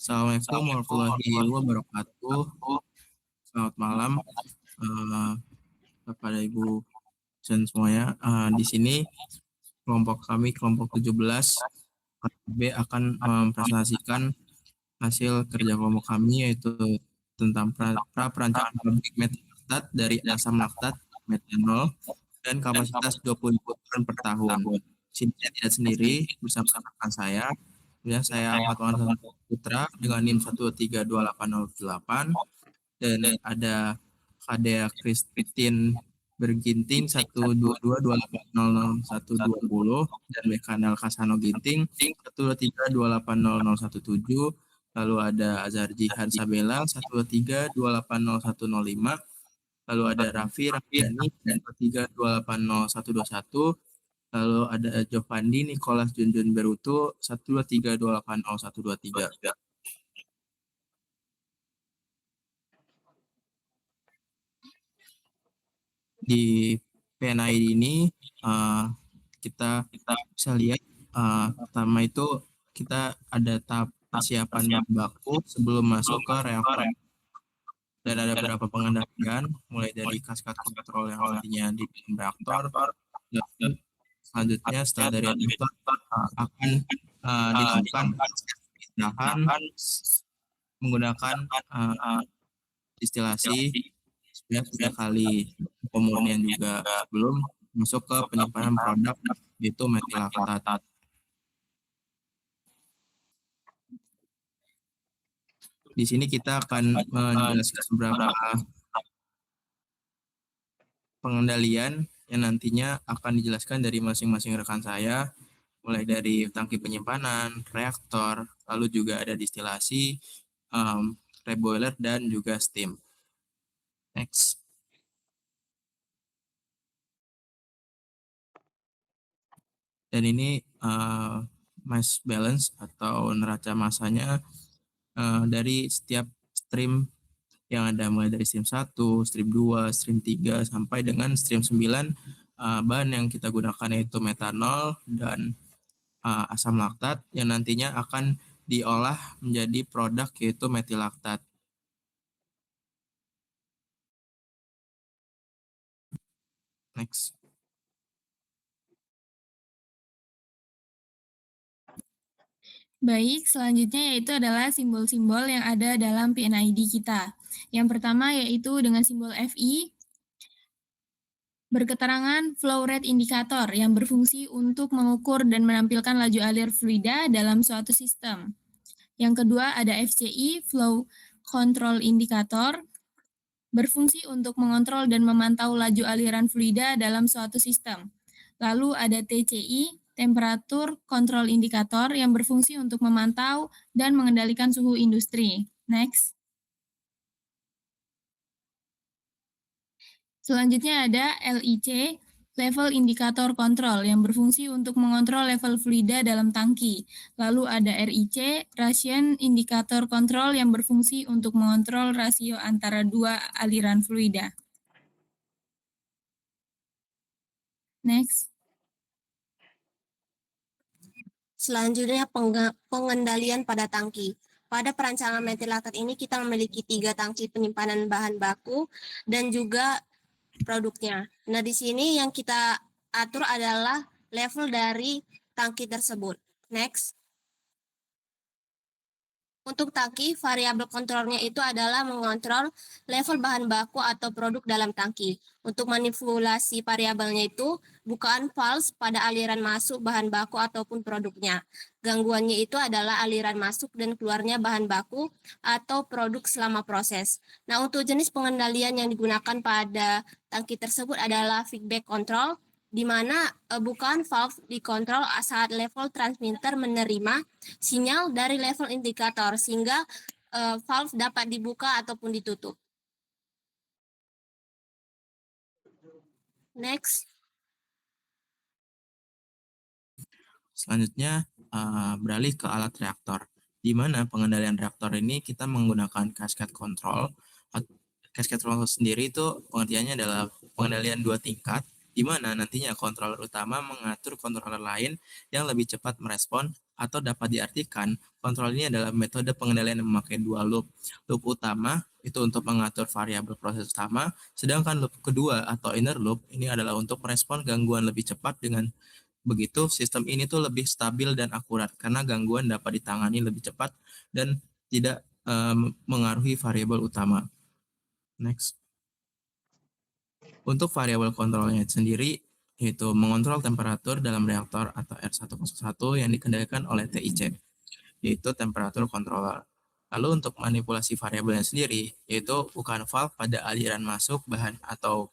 Assalamualaikum warahmatullahi wabarakatuh. Selamat malam, Bapak dan Ibu dan semuanya. Di sini kelompok kami, kelompok 17 B akan mempresentasikan hasil kerja kelompok kami, yaitu tentang perancangan pabrik metilaktat dari asam laktat metanol dan kapasitas 20.000 ton per tahun. Sini saya tidak sendiri, bersama rekan saya. Ya, saya Ahmad Maulana Putra dengan NIM 1328808 dan ada Kadea Christine Berginting 12228000120 dan Mekanel Kasano Ginting 123280017. Lalu ada Azhar Jihad Sabela 123280105. Lalu ada Raffi Rafiani 123280121. Lalu ada Jovandi Nicholas Junjun Berutu 123280123. Di PNID ini kita bisa lihat pertama itu kita ada tahap persiapan bahan baku sebelum masuk ke reaktor. Dan ada beberapa pengendalian mulai dari kaskat kontrol yang nantinya di dalam reaktor. Dan selanjutnya setelah dari reaktor akan dilakukan pemisahan menggunakan distilasi sebanyak 3 kali, kemudian juga belum masuk ke penyimpanan produk yaitu metilaktat. Di sini kita akan menjelaskan beberapa pengendalian yang nantinya akan dijelaskan dari masing-masing rekan saya, mulai dari tangki penyimpanan, reaktor, lalu juga ada distilasi, reboiler, dan juga steam. Next. Dan ini mass balance atau neraca massanya dari setiap stream yang ada, mulai dari stream 1, stream 2, stream 3, sampai dengan stream 9. Bahan yang kita gunakan yaitu metanol dan asam laktat yang nantinya akan diolah menjadi produk yaitu metilaktat. Next. Baik, selanjutnya yaitu adalah simbol-simbol yang ada dalam PNID kita. Yang pertama yaitu dengan simbol FI, berketerangan flow rate indicator yang berfungsi untuk mengukur dan menampilkan laju alir fluida dalam suatu sistem. Yang kedua ada FCI, flow control indicator, berfungsi untuk mengontrol dan memantau laju aliran fluida dalam suatu sistem. Lalu ada TCI, temperatur control indicator yang berfungsi untuk memantau dan mengendalikan suhu industri. Next. Selanjutnya ada LIC, level indikator kontrol yang berfungsi untuk mengontrol level fluida dalam tangki. Lalu ada RIC, ration indikator kontrol yang berfungsi untuk mengontrol rasio antara 2 aliran fluida. Next. Selanjutnya pengendalian pada tangki. Pada perancangan metilaktat ini kita memiliki 3 tangki penyimpanan bahan baku dan juga produknya. Nah, di sini yang kita atur adalah level dari tangki tersebut. Next. Untuk tangki, variabel kontrolnya itu adalah mengontrol level bahan baku atau produk dalam tangki. Untuk manipulasi variabelnya itu bukaan valve pada aliran masuk bahan baku ataupun produknya. Gangguannya itu adalah aliran masuk dan keluarnya bahan baku atau produk selama proses. Nah, untuk jenis pengendalian yang digunakan pada tangki tersebut adalah feedback control, di mana bukaan valve dikontrol saat level transmitter menerima sinyal dari level indikator sehingga valve dapat dibuka ataupun ditutup. Next. Selanjutnya beralih ke alat reaktor, di mana pengendalian reaktor ini kita menggunakan cascade control. Cascade control sendiri itu pengertiannya adalah pengendalian 2 tingkat, di mana nantinya controller utama mengatur controller lain yang lebih cepat merespon atau dapat diartikan kontrol ini adalah metode pengendalian yang memakai dua loop. Loop utama itu untuk mengatur variabel proses utama, sedangkan loop kedua atau inner loop ini adalah untuk merespon gangguan lebih cepat. Dengan begitu, sistem ini tuh lebih stabil dan akurat karena gangguan dapat ditangani lebih cepat dan tidak mengaruhi variabel utama. Next. Untuk variabel kontrolnya sendiri, yaitu mengontrol temperatur dalam reaktor atau R101 yang dikendalikan oleh TIC, yaitu temperatur controller. Lalu untuk manipulasi variabelnya sendiri, yaitu bukan valve pada aliran masuk bahan atau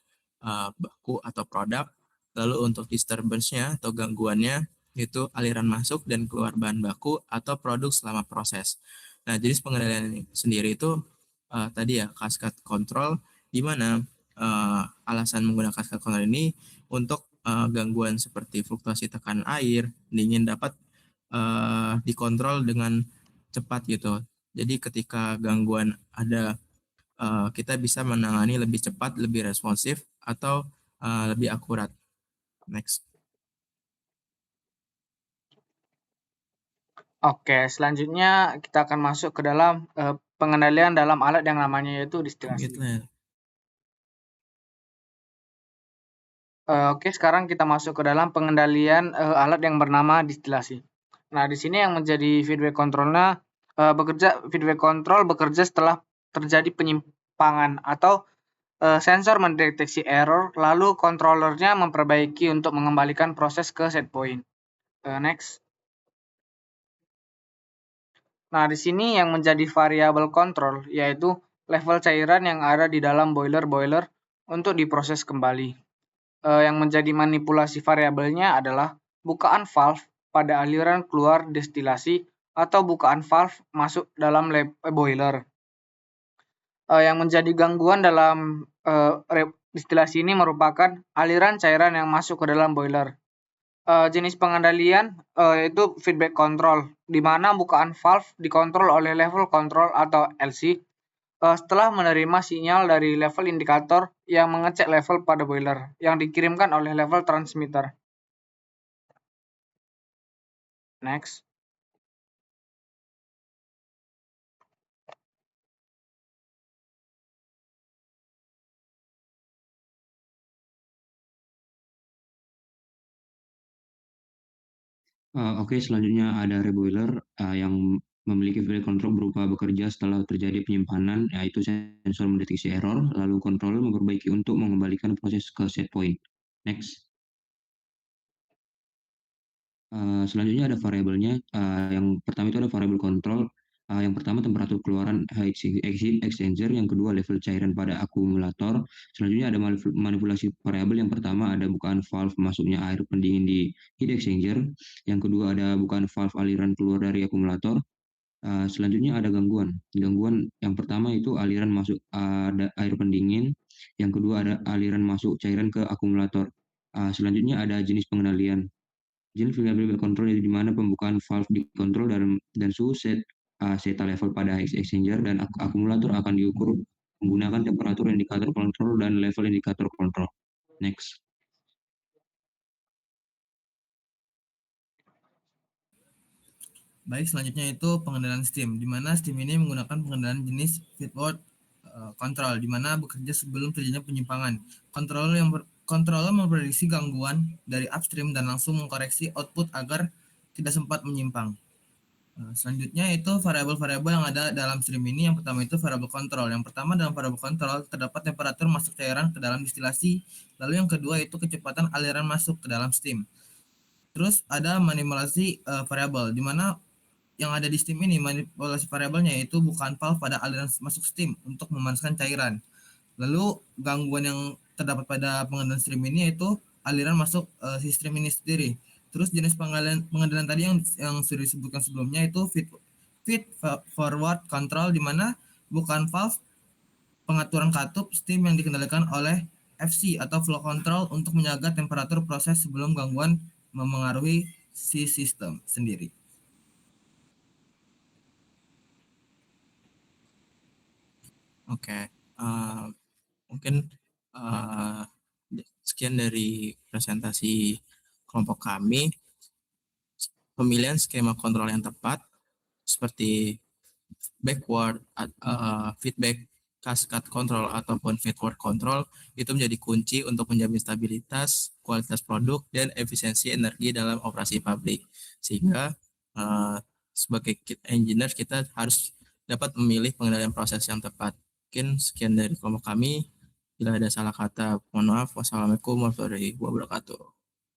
baku atau produk. Lalu untuk disturbance-nya atau gangguannya, yaitu aliran masuk dan keluar bahan baku atau produk selama proses. Nah, jenis pengendalian sendiri itu tadi ya, cascade control, di mana alasan menggunakan cascade control ini untuk gangguan seperti fluktuasi tekanan air, dingin dapat dikontrol dengan cepat gitu. Jadi ketika gangguan ada, kita bisa menangani lebih cepat, lebih responsif, atau lebih akurat. Next. Oke, selanjutnya kita akan masuk ke dalam pengendalian dalam alat yang namanya yaitu distilasi. Oke, sekarang kita masuk ke dalam pengendalian alat yang bernama distilasi. Nah, di sini yang menjadi feedback controlnya feedback control bekerja setelah terjadi penyimpangan atau sensor mendeteksi error, lalu controllernya memperbaiki untuk mengembalikan proses ke set point. Next. Nah, di sini yang menjadi variabel kontrol yaitu level cairan yang ada di dalam boiler untuk diproses kembali. Yang menjadi manipulasi variabelnya adalah bukaan valve pada aliran keluar destilasi atau bukaan valve masuk dalam boiler. Yang menjadi gangguan dalam destilasi ini merupakan aliran cairan yang masuk ke dalam boiler. Jenis pengendalian yaitu feedback control, di mana bukaan valve dikontrol oleh level control atau LC setelah menerima sinyal dari level indikator yang mengecek level pada boiler yang dikirimkan oleh level transmitter. Next. Oke, selanjutnya ada reboiler yang memiliki feedback control berupa bekerja setelah terjadi penyimpanan, yaitu sensor mendeteksi error, lalu controller memperbaiki untuk mengembalikan proses ke set point. Next. Selanjutnya ada variabelnya. Yang pertama itu ada variabel kontrol. Yang pertama temperatur keluaran heat exchanger, yang kedua level cairan pada akumulator. Selanjutnya ada manipulasi variabel. Yang pertama ada bukaan valve masuknya air pendingin di heat exchanger. Yang kedua ada bukaan valve aliran keluar dari akumulator. Selanjutnya ada gangguan. Gangguan yang pertama itu aliran masuk ada air pendingin. Yang kedua ada aliran masuk cairan ke akumulator. Selanjutnya ada jenis pengendalian. Jenis variabel kontrol di mana pembukaan valve dikontrol dan suhu seta level pada heat exchanger dan akumulator akan diukur menggunakan temperatur indikator kontrol dan level indikator kontrol. Next. Baik, selanjutnya itu pengendalian steam, di mana steam ini menggunakan pengendalian jenis feedback control, di mana bekerja sebelum terjadinya penyimpangan. Controller memprediksi gangguan dari upstream dan langsung mengkoreksi output agar tidak sempat menyimpang. Selanjutnya itu variabel-variabel yang ada dalam stream ini. Yang pertama itu variabel kontrol. Yang pertama dalam variabel kontrol terdapat temperatur masuk cairan ke dalam distilasi. Lalu yang kedua itu kecepatan aliran masuk ke dalam steam. Terus ada manipulasi variabel, di mana yang ada di steam ini manipulasi variabelnya yaitu bukaan valve pada aliran masuk steam untuk memanaskan cairan. Lalu gangguan yang terdapat pada pengendalian stream ini yaitu aliran masuk si stream ini sendiri. Terus jenis pengendalian tadi yang sudah disebutkan sebelumnya itu feed forward control, di mana bukan valve pengaturan katup steam yang dikendalikan oleh FC atau flow control untuk menjaga temperatur proses sebelum gangguan memengaruhi si sistem sendiri. Oke. Mungkin sekian dari presentasi kelompok kami. pemilihan skema kontrol yang tepat seperti backward, feedback, cascade control ataupun feedward control itu menjadi kunci untuk menjamin stabilitas, kualitas produk, dan efisiensi energi dalam operasi pabrik. Sehingga sebagai engineer kita harus dapat memilih pengendalian proses yang tepat. Mungkin sekian dari kelompok kami. Bila ada salah kata, mohon maaf. Wassalamualaikum warahmatullahi wabarakatuh.